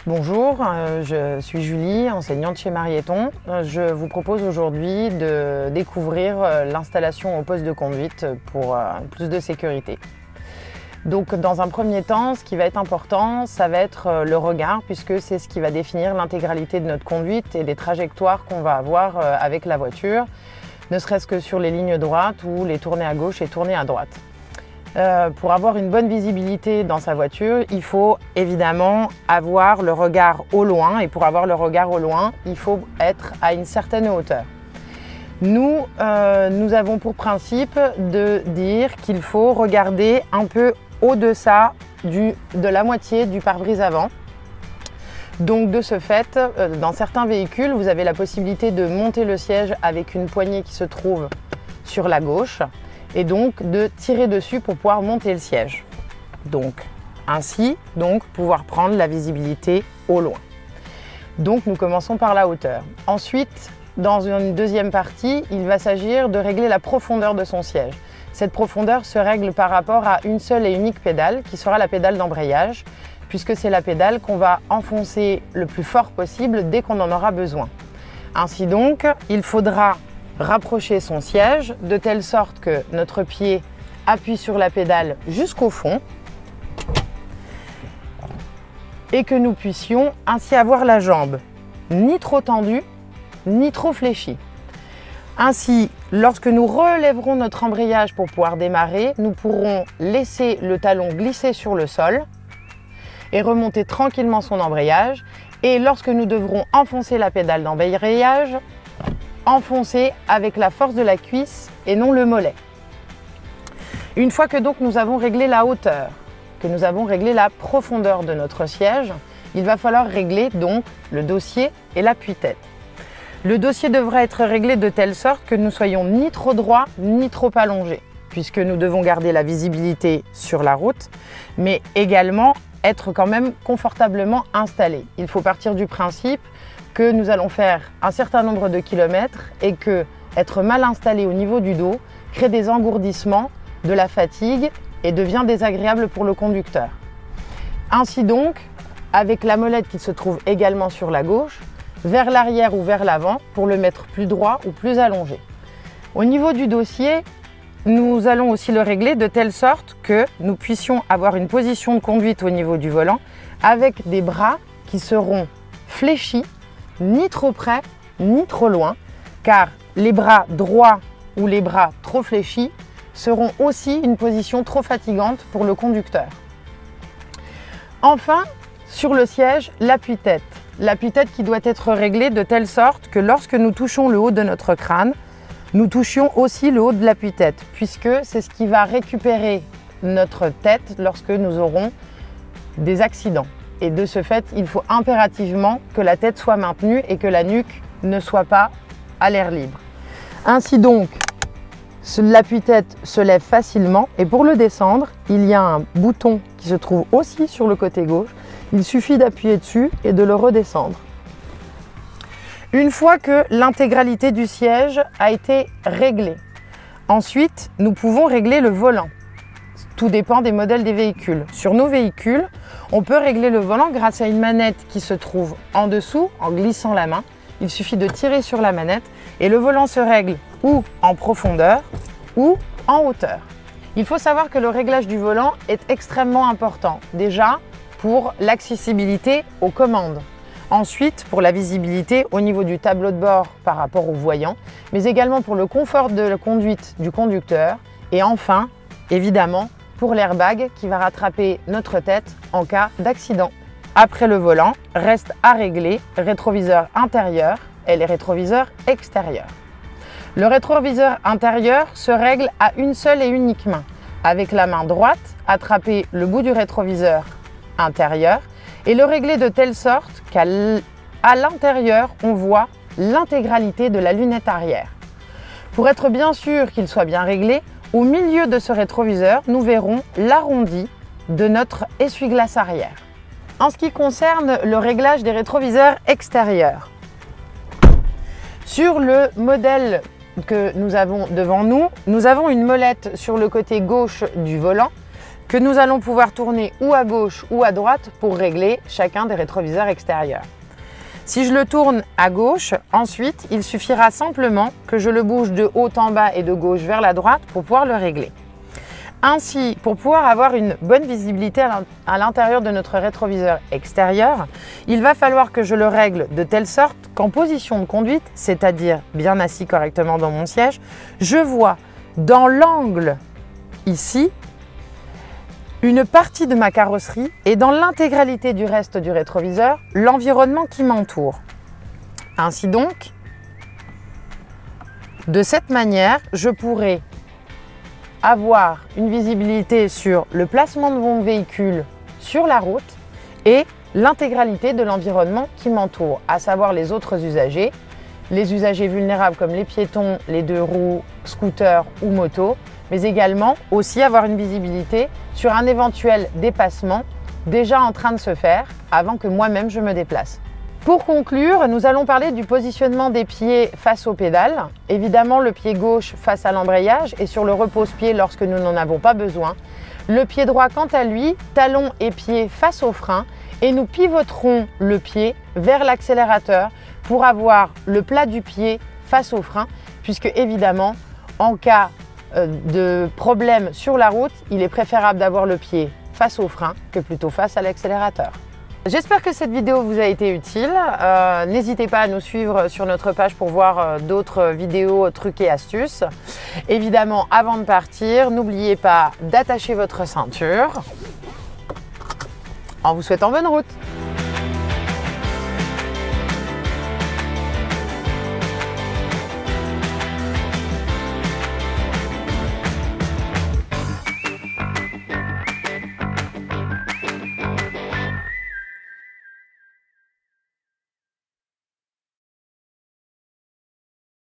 Bonjour, je suis Julie, enseignante chez Marieton. Je vous propose aujourd'hui de découvrir l'installation au poste de conduite pour plus de sécurité. Donc dans un premier temps, ce qui va être important, ça va être le regard, puisque c'est ce qui va définir l'intégralité de notre conduite et des trajectoires qu'on va avoir avec la voiture, ne serait-ce que sur les lignes droites ou les tournées à gauche et tournées à droite. Pour avoir une bonne visibilité dans sa voiture, il faut évidemment avoir le regard au loin, et pour avoir le regard au loin, il faut être à une certaine hauteur. Nous avons pour principe de dire qu'il faut regarder un peu au-deçà de la moitié du pare-brise avant. Donc de ce fait, dans certains véhicules, vous avez la possibilité de monter le siège avec une poignée qui se trouve sur la gauche, et donc de tirer dessus pour pouvoir monter le siège. Donc ainsi, pouvoir prendre la visibilité au loin. Donc nous commençons par la hauteur. Ensuite, dans une deuxième partie, il va s'agir de régler la profondeur de son siège. Cette profondeur se règle par rapport à une seule et unique pédale, qui sera la pédale d'embrayage, puisque c'est la pédale qu'on va enfoncer le plus fort possible dès qu'on en aura besoin. Ainsi donc, il faudra rapprocher son siège de telle sorte que notre pied appuie sur la pédale jusqu'au fond et que nous puissions ainsi avoir la jambe ni trop tendue ni trop fléchie. Ainsi, lorsque nous relèverons notre embrayage pour pouvoir démarrer, nous pourrons laisser le talon glisser sur le sol et remonter tranquillement son embrayage, et lorsque nous devrons enfoncer la pédale d'embrayage, enfoncer avec la force de la cuisse et non le mollet. Une fois que donc nous avons réglé la hauteur, que nous avons réglé la profondeur de notre siège, il va falloir régler donc le dossier et l'appui-tête. Le dossier devra être réglé de telle sorte que nous soyons ni trop droit ni trop allongés, puisque nous devons garder la visibilité sur la route, mais également être quand même confortablement installés. Il faut partir du principe que nous allons faire un certain nombre de kilomètres et que être mal installé au niveau du dos crée des engourdissements, de la fatigue et devient désagréable pour le conducteur. Ainsi donc, avec la molette qui se trouve également sur la gauche, vers l'arrière ou vers l'avant pour le mettre plus droit ou plus allongé. Au niveau du dossier, nous allons aussi le régler de telle sorte que nous puissions avoir une position de conduite au niveau du volant avec des bras qui seront fléchis, ni trop près, ni trop loin, car les bras droits ou les bras trop fléchis seront aussi une position trop fatigante pour le conducteur. Enfin, sur le siège, l'appui-tête. L'appui-tête qui doit être réglé de telle sorte que lorsque nous touchons le haut de notre crâne, nous touchions aussi le haut de l'appui-tête, puisque c'est ce qui va récupérer notre tête lorsque nous aurons des accidents. Et de ce fait, il faut impérativement que la tête soit maintenue et que la nuque ne soit pas à l'air libre. Ainsi donc, l'appui-tête se lève facilement, et pour le descendre, il y a un bouton qui se trouve aussi sur le côté gauche. Il suffit d'appuyer dessus et de le redescendre. Une fois que l'intégralité du siège a été réglée, ensuite, nous pouvons régler le volant. Tout dépend des modèles des véhicules. Sur nos véhicules, on peut régler le volant grâce à une manette qui se trouve en dessous, en glissant la main. Il suffit de tirer sur la manette et le volant se règle ou en profondeur ou en hauteur. Il faut savoir que le réglage du volant est extrêmement important. Déjà, pour l'accessibilité aux commandes. Ensuite, pour la visibilité au niveau du tableau de bord par rapport au voyant, mais également pour le confort de la conduite du conducteur. Et enfin, évidemment, pour l'airbag qui va rattraper notre tête en cas d'accident. Après le volant, reste à régler rétroviseur intérieur et les rétroviseurs extérieurs. Le rétroviseur intérieur se règle à une seule et unique main. Avec la main droite, attraper le bout du rétroviseur intérieur et le régler de telle sorte qu'à l'intérieur, on voit l'intégralité de la lunette arrière. Pour être bien sûr qu'il soit bien réglé, au milieu de ce rétroviseur, nous verrons l'arrondi de notre essuie-glace arrière. En ce qui concerne le réglage des rétroviseurs extérieurs, sur le modèle que nous avons devant nous, nous avons une molette sur le côté gauche du volant que nous allons pouvoir tourner ou à gauche ou à droite pour régler chacun des rétroviseurs extérieurs. Si je le tourne à gauche, ensuite, il suffira simplement que je le bouge de haut en bas et de gauche vers la droite pour pouvoir le régler. Ainsi, pour pouvoir avoir une bonne visibilité à l'intérieur de notre rétroviseur extérieur, il va falloir que je le règle de telle sorte qu'en position de conduite, c'est-à-dire bien assis correctement dans mon siège, je vois dans l'angle ici une partie de ma carrosserie et dans l'intégralité du reste du rétroviseur, l'environnement qui m'entoure. Ainsi donc, de cette manière, je pourrai avoir une visibilité sur le placement de mon véhicule sur la route et l'intégralité de l'environnement qui m'entoure, à savoir les autres usagers, les usagers vulnérables comme les piétons, les deux roues, scooters ou motos, mais également aussi avoir une visibilité sur un éventuel dépassement déjà en train de se faire avant que moi-même je me déplace. Pour conclure, nous allons parler du positionnement des pieds face aux pédales. Évidemment, le pied gauche face à l'embrayage et sur le repose-pied lorsque nous n'en avons pas besoin. Le pied droit, quant à lui, talon et pied face au frein et nous pivoterons le pied vers l'accélérateur pour avoir le plat du pied face au frein puisque évidemment, en cas de problème sur la route, il est préférable d'avoir le pied face au frein que plutôt face à l'accélérateur. J'espère que cette vidéo vous a été utile. N'hésitez pas à nous suivre sur notre page pour voir d'autres vidéos, trucs et astuces. Évidemment, avant de partir, n'oubliez pas d'attacher votre ceinture en vous souhaitant bonne route.